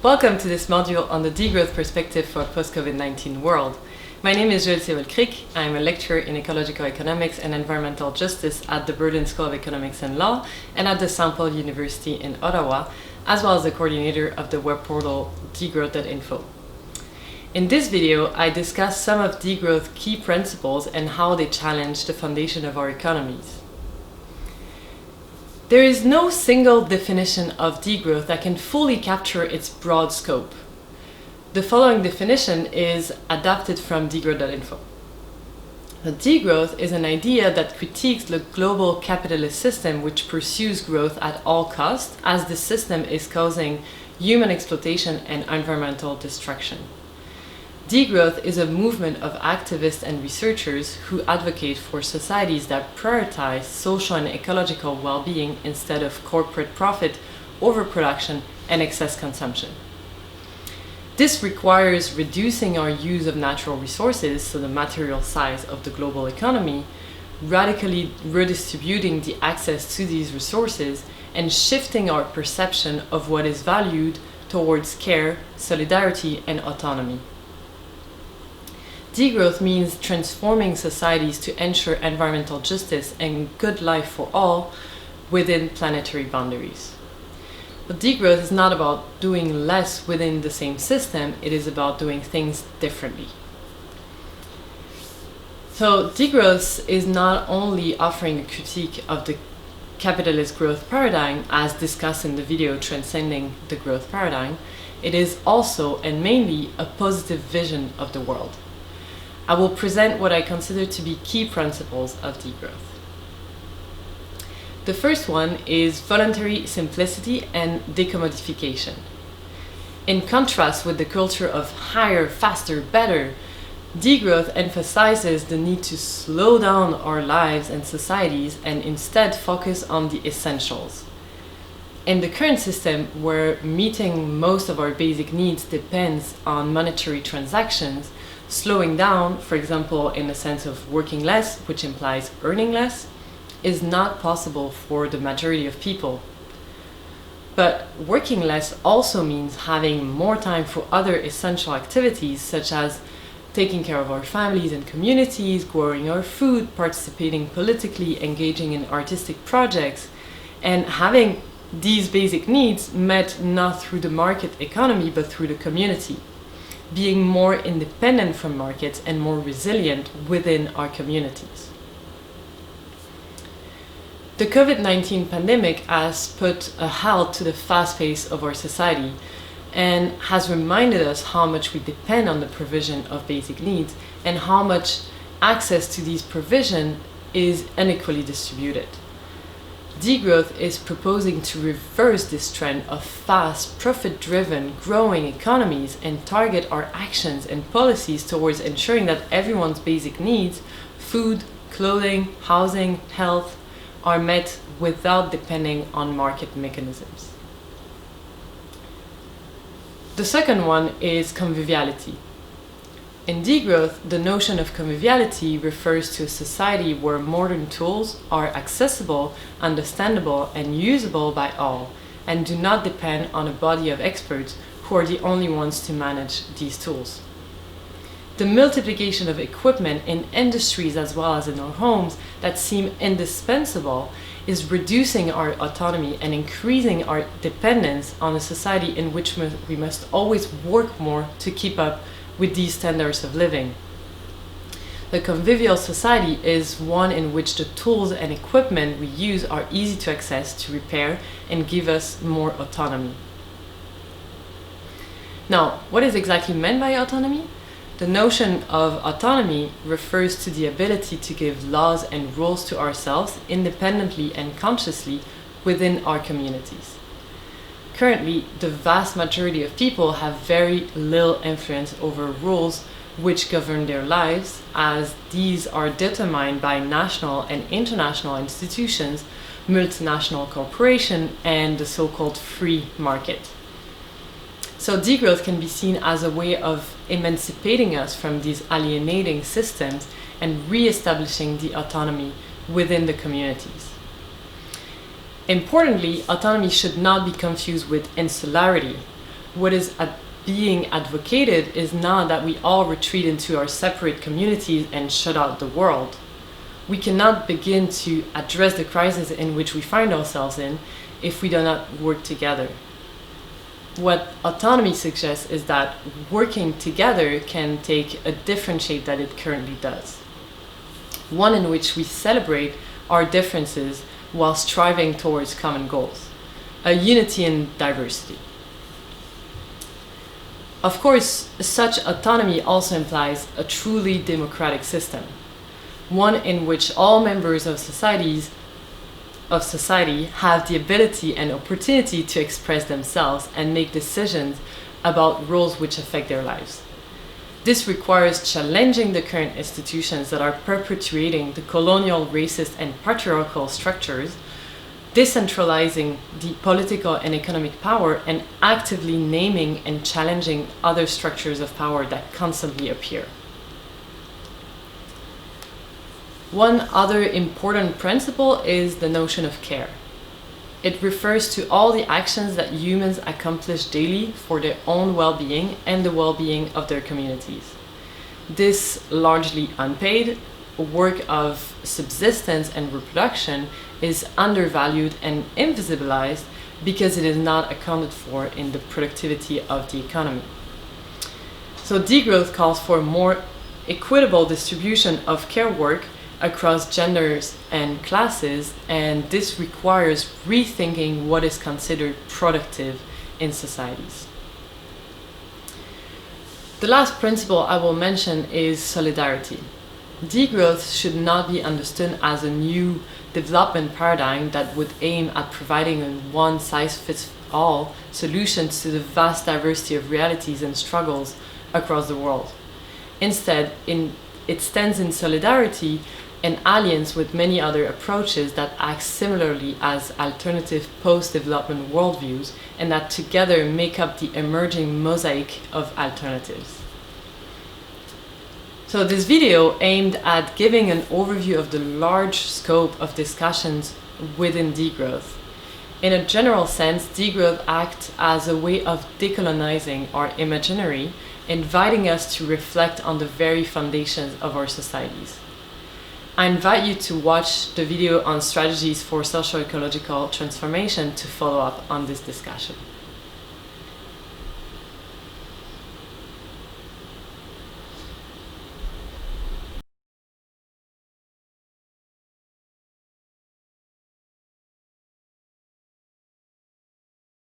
Welcome to this module on the degrowth perspective for a post-Covid-19 world. My name is Joëlle Saey-Volckrick. I am a lecturer in ecological economics and environmental justice at the Berlin School of Economics and Law and at the St. Paul University in Ottawa, as well as the coordinator of the web portal degrowth.info. In this video, I discuss some of degrowth key principles and how they challenge the foundation of our economies. There is no single definition of degrowth that can fully capture its broad scope. The following definition is adapted from degrowth.info. Degrowth is an idea that critiques the global capitalist system which pursues growth at all costs, as the system is causing human exploitation and environmental destruction. Degrowth is a movement of activists and researchers who advocate for societies that prioritize social and ecological well-being instead of corporate profit, overproduction, and excess consumption. This requires reducing our use of natural resources, so the material size of the global economy, radically redistributing the access to these resources, and shifting our perception of what is valued towards care, solidarity, and autonomy. Degrowth means transforming societies to ensure environmental justice and good life for all within planetary boundaries. But degrowth is not about doing less within the same system, it is about doing things differently. So degrowth is not only offering a critique of the capitalist growth paradigm as discussed in the video Transcending the Growth Paradigm, it is also and mainly a positive vision of the world. I will present what I consider to be key principles of degrowth. The first one is voluntary simplicity and decommodification. In contrast with the culture of higher, faster, better, degrowth emphasizes the need to slow down our lives and societies and instead focus on the essentials. In the current system, where meeting most of our basic needs depends on monetary transactions, slowing down, for example, in the sense of working less, which implies earning less, is not possible for the majority of people. But working less also means having more time for other essential activities, such as taking care of our families and communities, growing our food, participating politically, engaging in artistic projects, and having these basic needs met not through the market economy, but through the community. Being more independent from markets and more resilient within our communities. The COVID-19 pandemic has put a halt to the fast pace of our society and has reminded us how much we depend on the provision of basic needs and how much access to these provisions is unequally distributed. Degrowth is proposing to reverse this trend of fast, profit-driven, growing economies and target our actions and policies towards ensuring that everyone's basic needs, food, clothing, housing, health, are met without depending on market mechanisms. The second one is conviviality. In degrowth, the notion of conviviality refers to a society where modern tools are accessible, understandable, and usable by all, and do not depend on a body of experts who are the only ones to manage these tools. The multiplication of equipment in industries as well as in our homes that seem indispensable is reducing our autonomy and increasing our dependence on a society in which we must always work more to keep up with these standards of living. The convivial society is one in which the tools and equipment we use are easy to access, to repair, and give us more autonomy. Now, what is exactly meant by autonomy? The notion of autonomy refers to the ability to give laws and rules to ourselves independently and consciously within our communities. Currently, the vast majority of people have very little influence over rules which govern their lives, as these are determined by national and international institutions, multinational corporations, and the so-called free market. So degrowth can be seen as a way of emancipating us from these alienating systems and re-establishing the autonomy within the communities. Importantly, autonomy should not be confused with insularity. what is being advocated is not that we all retreat into our separate communities and shut out the world. We cannot begin to address the crisis in which we find ourselves in if we do not work together. What autonomy suggests is that working together can take a different shape than it currently does. One in which we celebrate our differences while striving towards common goals, a unity in diversity. Of course, such autonomy also implies a truly democratic system, one in which all members of society have the ability and opportunity to express themselves and make decisions about roles which affect their lives. This requires challenging the current institutions that are perpetuating the colonial, racist, and patriarchal structures, decentralizing the political and economic power, and actively naming and challenging other structures of power that constantly appear. One other important principle is the notion of care. It refers to all the actions that humans accomplish daily for their own well-being and the well-being of their communities. This largely unpaid work of subsistence and reproduction is undervalued and invisibilized because it is not accounted for in the productivity of the economy. So degrowth calls for more equitable distribution of care work across genders and classes, and this requires rethinking what is considered productive in societies. The last principle I will mention is solidarity. Degrowth should not be understood as a new development paradigm that would aim at providing a one-size-fits-all solution to the vast diversity of realities and struggles across the world. Instead, it stands in solidarity and alliance with many other approaches that act similarly as alternative post-development worldviews and that together make up the emerging mosaic of alternatives. So this video aimed at giving an overview of the large scope of discussions within degrowth. In a general sense, degrowth acts as a way of decolonizing our imaginary, inviting us to reflect on the very foundations of our societies. I invite you to watch the video on strategies for socio-ecological transformation to follow up on this discussion.